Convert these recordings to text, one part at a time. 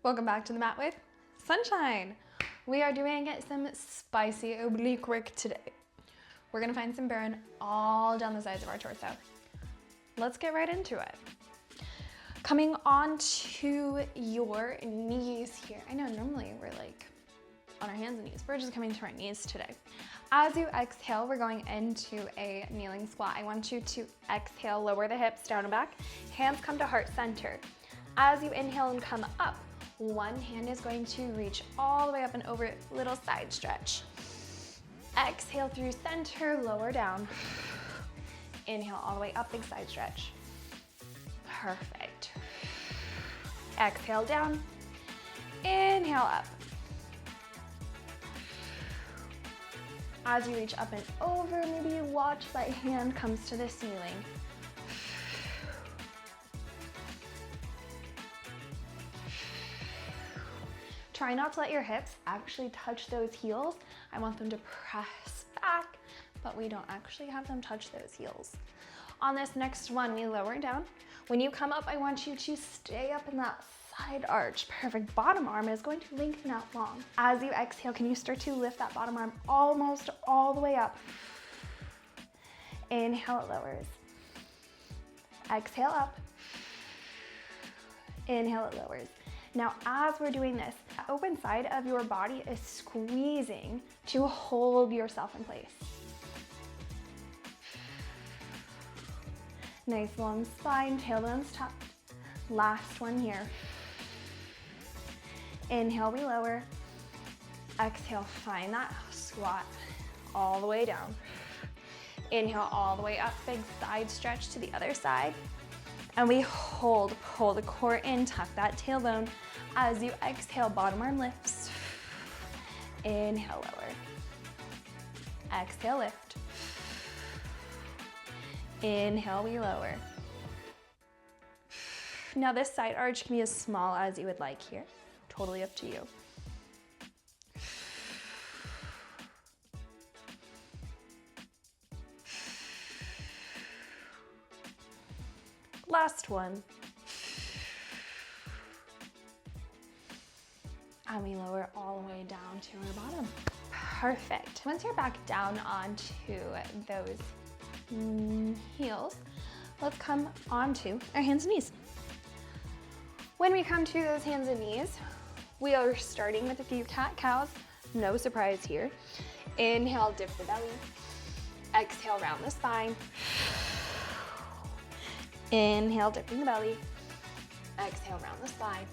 Welcome back to the mat with Sunshine. We are doing some spicy oblique work today. We're gonna find some burn all down the sides of our torso. Let's get right into it. Coming onto your knees here. I know normally we're like on our hands and knees. We're just coming to our knees today. As you exhale, we're going into a kneeling squat. I want you to exhale, lower the hips down and back. Hands come to heart center. As you inhale and come up, one hand is going to reach all the way up and over, little side stretch. Exhale through center, lower down. Inhale all the way up, big side stretch. Perfect. Exhale down. Inhale up. As you reach up and over, maybe you watch that hand comes to the ceiling. Try not to let your hips actually touch those heels. I want them to press back, but we don't actually have them touch those heels. On this next one, we lower down. When you come up, I want you to stay up in that side arch. Perfect. Bottom arm is going to lengthen out long. As you exhale, can you start to lift that bottom arm almost all the way up? Inhale, it lowers. Exhale up. Inhale, it lowers. Now, as we're doing this, the open side of your body is squeezing to hold yourself in place. Nice long spine, tailbones tucked. Last one here. Inhale, we lower. Exhale, find that squat all the way down. Inhale all the way up, big side stretch to the other side. And we hold, pull the core in, tuck that tailbone. As you exhale, bottom arm lifts. Inhale, lower. Exhale, lift. Inhale, we lower. Now this side arch can be as small as you would like here. Totally up to you. Last one. And we lower all the way down to our bottom. Perfect. Once you're back down onto those heels, let's come onto our hands and knees. When we come to those hands and knees, we are starting with a few cat-cows. No surprise here. Inhale, dip the belly. Exhale, round the spine. Inhale, dipping the belly. Exhale, round the spine.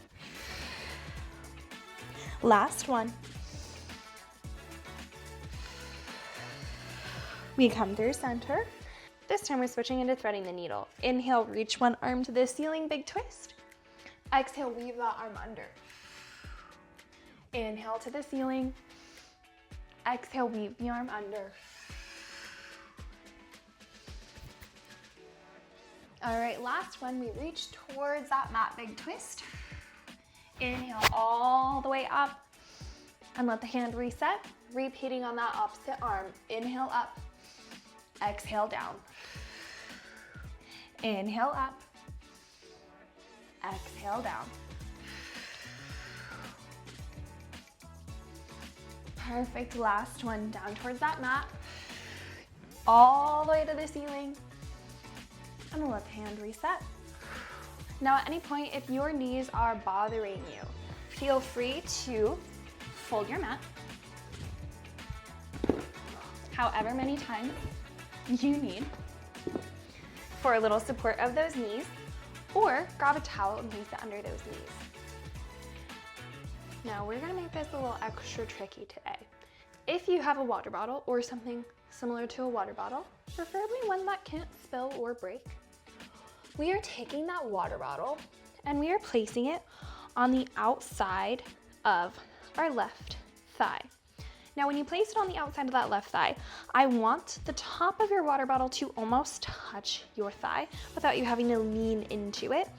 Last one. We come through center. This time we're switching into threading the needle. Inhale, reach one arm to the ceiling, big twist. Exhale, weave that arm under. Inhale to the ceiling. Exhale, weave the arm under. All right, last one, we reach towards that mat, big twist. Inhale all the way up and let the hand reset. Repeating on that opposite arm. Inhale up, exhale down. Inhale up, exhale down. Perfect, last one, down towards that mat. All the way to the ceiling. And we'll let the hand reset. Now at any point, if your knees are bothering you, feel free to fold your mat however many times you need for a little support of those knees, or grab a towel and place it under those knees. Now we're gonna make this a little extra tricky today. If you have a water bottle or something similar to a water bottle, preferably one that can't spill or break, we are taking that water bottle and we are placing it on the outside of our left thigh. Now, when you place it on the outside of that left thigh, I want the top of your water bottle to almost touch your thigh without you having to lean into it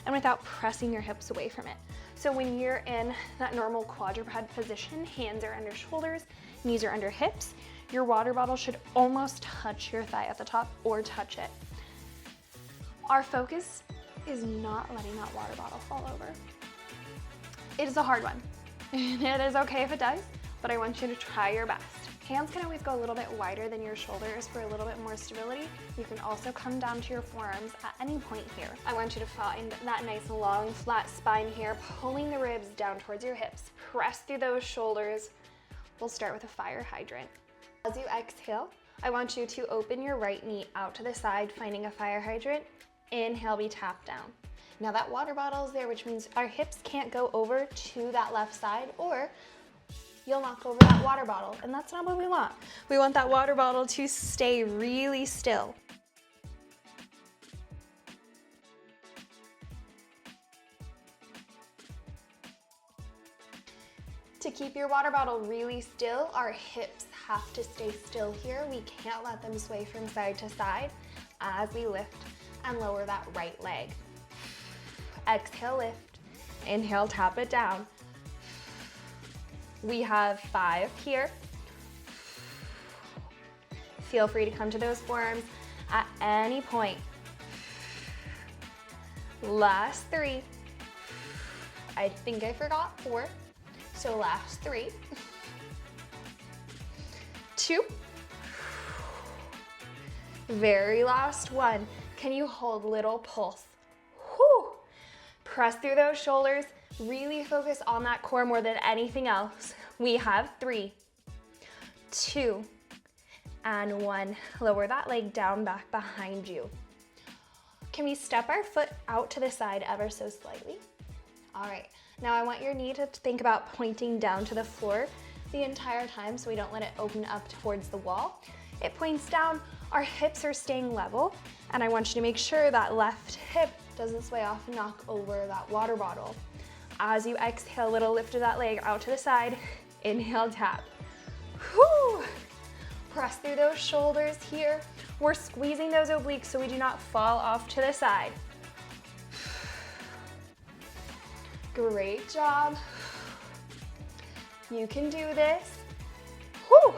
and without pressing your hips away from it. So when you're in that normal quadruped position, hands are under shoulders, knees are under hips, your water bottle should almost touch your thigh at the top or touch it. Our focus is not letting that water bottle fall over. It is a hard one. It is okay if it does, but I want you to try your best. Hands can always go a little bit wider than your shoulders for a little bit more stability. You can also come down to your forearms at any point here. I want you to find that nice long flat spine here, pulling the ribs down towards your hips. Press through those shoulders. We'll start with a fire hydrant. As you exhale, I want you to open your right knee out to the side, finding a fire hydrant. Inhale, we tap down. Now that water bottle is there, which means our hips can't go over to that left side, or you'll knock over that water bottle, and that's not what we want. We want that water bottle to stay really still. To keep your water bottle really still, our hips have to stay still here. We can't let them sway from side to side as we lift and lower that right leg. Exhale, lift. Inhale, tap it down. We have 5 here. Feel free to come to those forearms at any point. Last 3. I think I forgot 4. So last 3. 2. Very last 1. Can you hold little pulse? Whew. Press through those shoulders. Really focus on that core more than anything else. We have 3, 2, and 1. Lower that leg down back behind you. Can we step our foot out to the side ever so slightly? All right, now I want your knee to think about pointing down to the floor the entire time so we don't let it open up towards the wall. It points down, our hips are staying level, and I want you to make sure that left hip doesn't sway off and knock over that water bottle. As you exhale, little lift of that leg out to the side. Inhale, tap. Whew. Press through those shoulders here. We're squeezing those obliques so we do not fall off to the side. Great job. You can do this. Whew.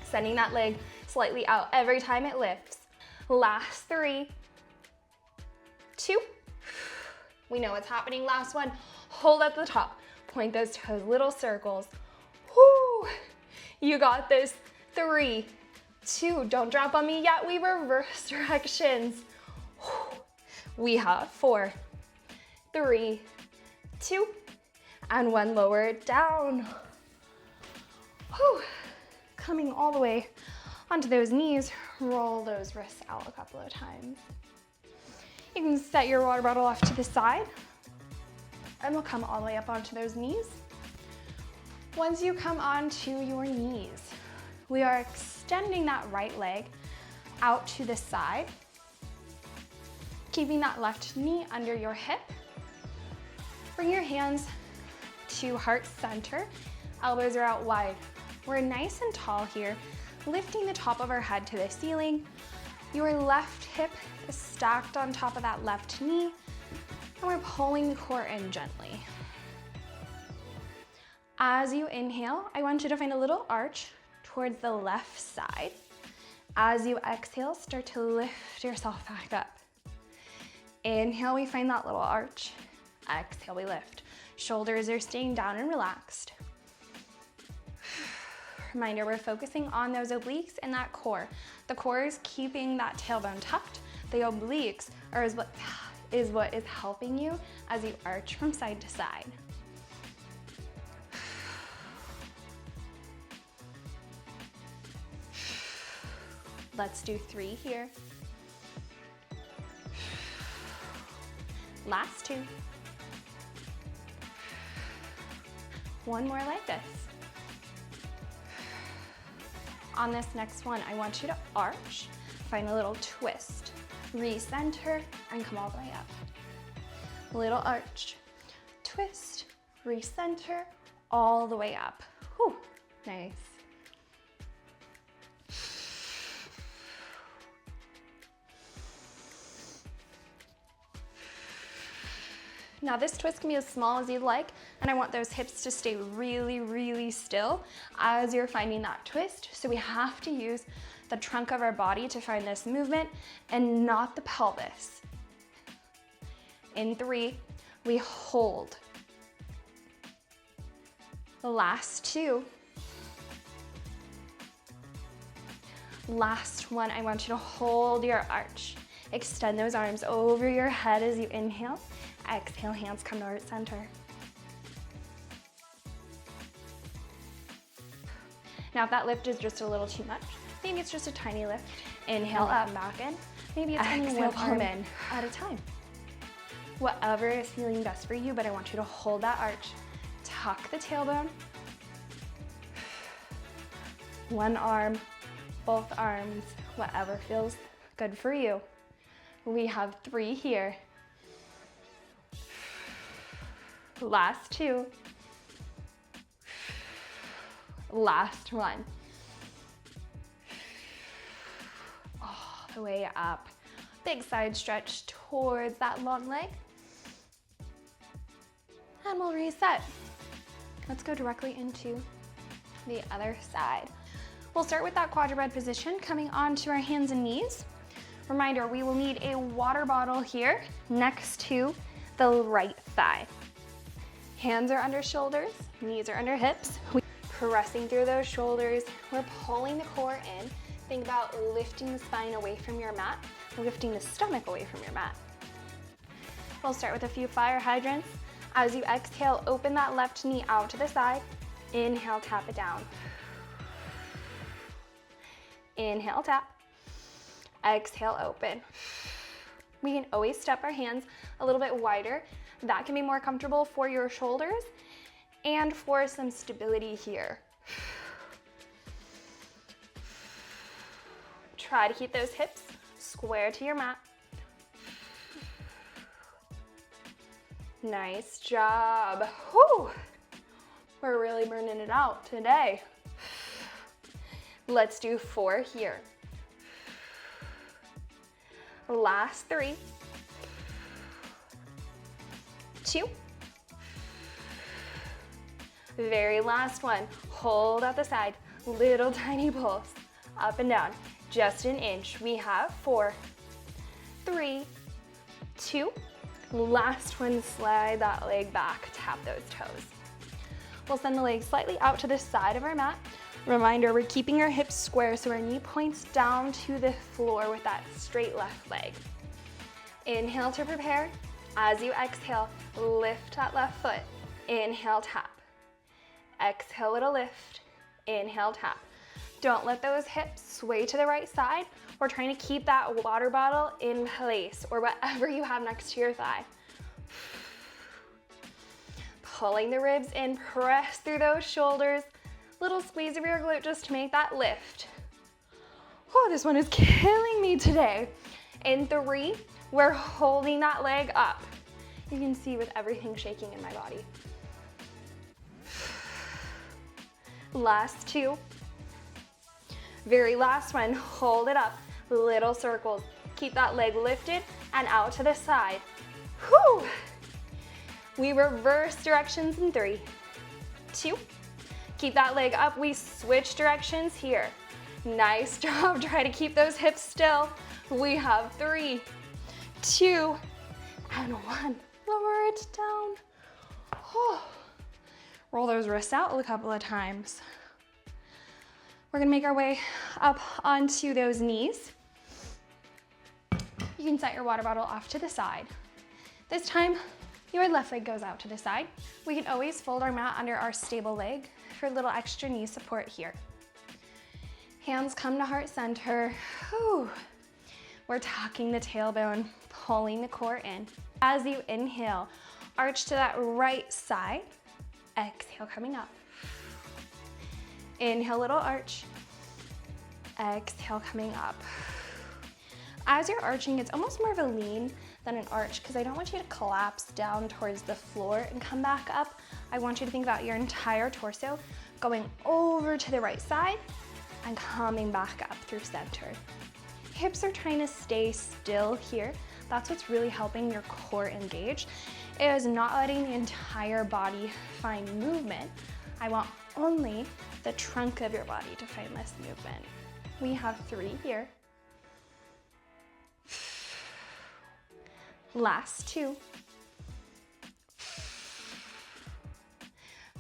Sending that leg slightly out every time it lifts. Last 3, 2. We know what's happening. Last 1. Hold at the top. Point those toes, little circles. Whoo! You got this. 3, 2. Don't drop on me yet. We reverse directions. Whew. We have 4, 3, 2, and 1. Lower it down. Whew. Coming all the way onto those knees. Roll those wrists out a couple of times. You can set your water bottle off to the side, and we'll come all the way up onto those knees. Once you come onto your knees, we are extending that right leg out to the side, keeping that left knee under your hip. Bring your hands to heart center. Elbows are out wide. We're nice and tall here, lifting the top of our head to the ceiling. Your left hip is stacked on top of that left knee, and we're pulling the core in gently. As you inhale, I want you to find a little arch towards the left side. As you exhale, start to lift yourself back up. Inhale, we find that little arch. Exhale, we lift. Shoulders are staying down and relaxed. Reminder, we're focusing on those obliques and that core. The core is keeping that tailbone tucked. The obliques is what is helping you as you arch from side to side. Let's do 3 here. Last 2. 1 more like this. On this next one, I want you to arch, find a little twist, recenter, and come all the way up. Little arch, twist, recenter, all the way up. Whew, nice. Now this twist can be as small as you'd like, and I want those hips to stay really, really still as you're finding that twist. So we have to use the trunk of our body to find this movement and not the pelvis. In 3, we hold. Last two. Last one, I want you to hold your arch. Extend those arms over your head as you inhale. Exhale, hands come to heart center. Now if that lift is just a little too much, maybe it's just a tiny lift. Inhale up, back in. Maybe it's only one arm in at a time. Whatever is feeling best for you, but I want you to hold that arch. Tuck the tailbone. One arm, both arms, whatever feels good for you. We have three here. Last two. Last one. All the way up. Big side stretch towards that long leg. And we'll reset. Let's go directly into the other side. We'll start with that quadruped position, coming onto our hands and knees. Reminder, we will need a water bottle here next to the right thigh. Hands are under shoulders, knees are under hips. We're pressing through those shoulders. We're pulling the core in. Think about lifting the spine away from your mat, lifting the stomach away from your mat. We'll start with a few fire hydrants. As you exhale, open that left knee out to the side. Inhale, tap it down. Inhale, tap. Exhale, open. We can always step our hands a little bit wider. That can be more comfortable for your shoulders and for some stability here. Try to keep those hips square to your mat. Nice job. Whew. We're really burning it out today. Let's do 4 here. Last 3. 2. Very last one. Hold at the side. Little tiny pulse. Up and down. Just an inch. We have 4, 3, 2. Last one, slide that leg back. Tap those toes. We'll send the legs slightly out to the side of our mat. Reminder, we're keeping our hips square so our knee points down to the floor with that straight left leg. Inhale to prepare. As you exhale, lift that left foot. Inhale, tap. Exhale, little lift. Inhale, tap. Don't let those hips sway to the right side. We're trying to keep that water bottle in place or whatever you have next to your thigh. Pulling the ribs in, press through those shoulders. Little squeeze of your glute just to make that lift. Oh, this one is killing me today. In 3, we're holding that leg up. You can see with everything shaking in my body. Last 2. Very last one, hold it up. Little circles. Keep that leg lifted and out to the side. Whew. We reverse directions in 3, 2. Keep that leg up. We switch directions here. Nice job. Try to keep those hips still. We have 3, 2, and 1. Lower it down. Oh. Roll those wrists out a couple of times. We're gonna make our way up onto those knees. You can set your water bottle off to the side. This time, your left leg goes out to the side. We can always fold our mat under our stable leg for a little extra knee support here. Hands come to heart center. Whew. We're tucking the tailbone, pulling the core in. As you inhale, arch to that right side. Exhale, coming up. Inhale, little arch. Exhale, coming up. As you're arching, it's almost more of a lean than an arch because I don't want you to collapse down towards the floor and come back up. I want you to think about your entire torso going over to the right side and coming back up through center. Hips are trying to stay still here. That's what's really helping your core engage. It is not letting the entire body find movement. I want only the trunk of your body to find this movement. We have 3 here. Last 2.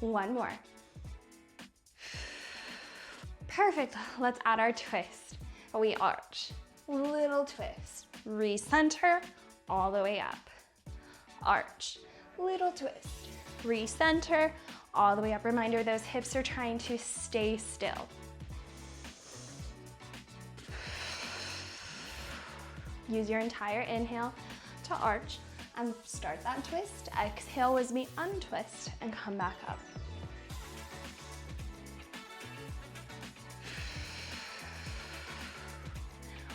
1 more. Perfect. Let's add our twist. We arch, little twist, recenter, all the way up. Arch, little twist, recenter, all the way up. Reminder, those hips are trying to stay still. Use your entire inhale to arch and start that twist. Exhale as we untwist and come back up.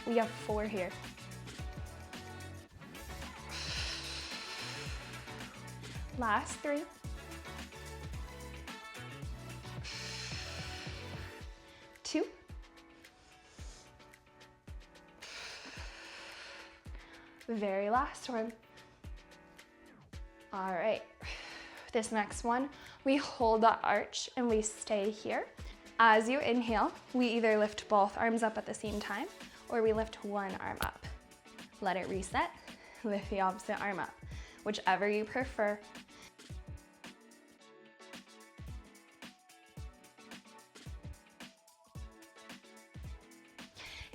We have 4 here. Last 3. 2. Very last one. All right, this next one, we hold the arch and we stay here. As you inhale, we either lift both arms up at the same time or we lift one arm up. Let it reset, lift the opposite arm up, whichever you prefer.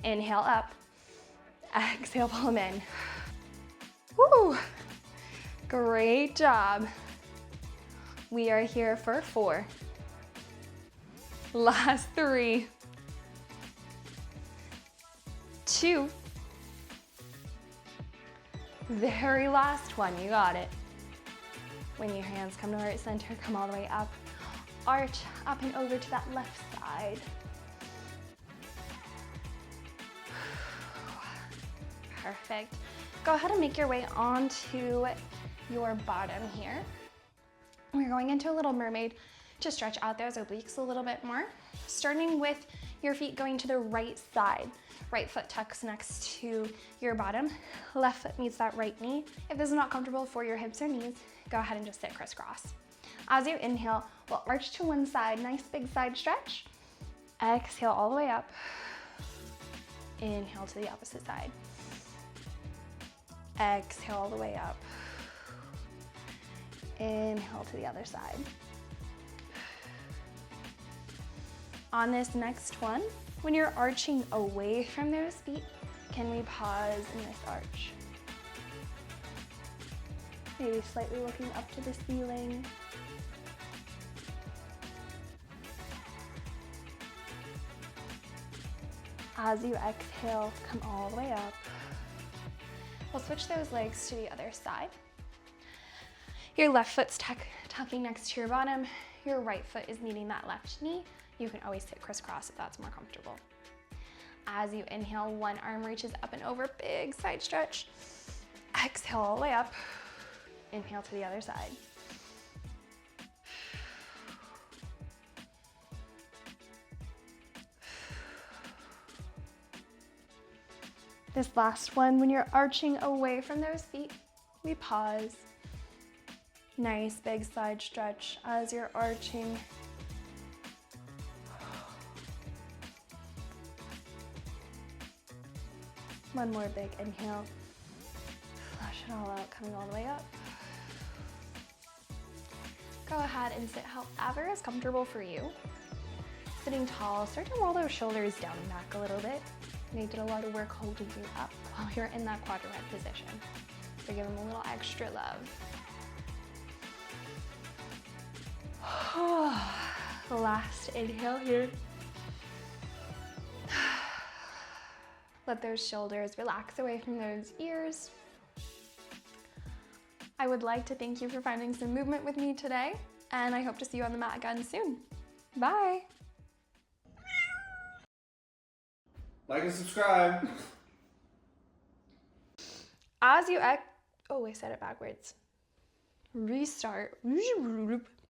Inhale up, exhale, pull them in. Woo, great job. We are here for 4. Last 3. 2. Very last one, you got it. When your hands come to heart center, come all the way up. Arch up and over to that left side. Perfect. Go ahead and make your way onto your bottom here. We're going into a little mermaid to stretch out those obliques a little bit more. Starting with your feet going to the right side. Right foot tucks next to your bottom. Left foot meets that right knee. If this is not comfortable for your hips or knees, go ahead and just sit crisscross. As you inhale, we'll arch to one side, nice big side stretch. Exhale all the way up. Inhale to the opposite side. Exhale all the way up. Inhale to the other side. On this next one, when you're arching away from those feet, can we pause in this arch? Maybe slightly looking up to the ceiling. As you exhale, come all the way up. We'll switch those legs to the other side. Your left foot's tucking next to your bottom. Your right foot is meeting that left knee. You can always sit crisscross if that's more comfortable. As you inhale, one arm reaches up and over, big side stretch. Exhale all the way up. Inhale to the other side. This last one, when you're arching away from those feet, we pause. Nice big side stretch as you're arching. One more big inhale. Flush it all out, coming all the way up. Go ahead and sit however is comfortable for you. Sitting tall, start to roll those shoulders down and back a little bit. They did a lot of work holding you up while you're in that quadruped position. So give them a little extra love. Last inhale here. Let those shoulders relax away from those ears. I would like to thank you for finding some movement with me today, and I hope to see you on the mat again soon. Bye. Like and subscribe. As you oh, I said it backwards. Restart.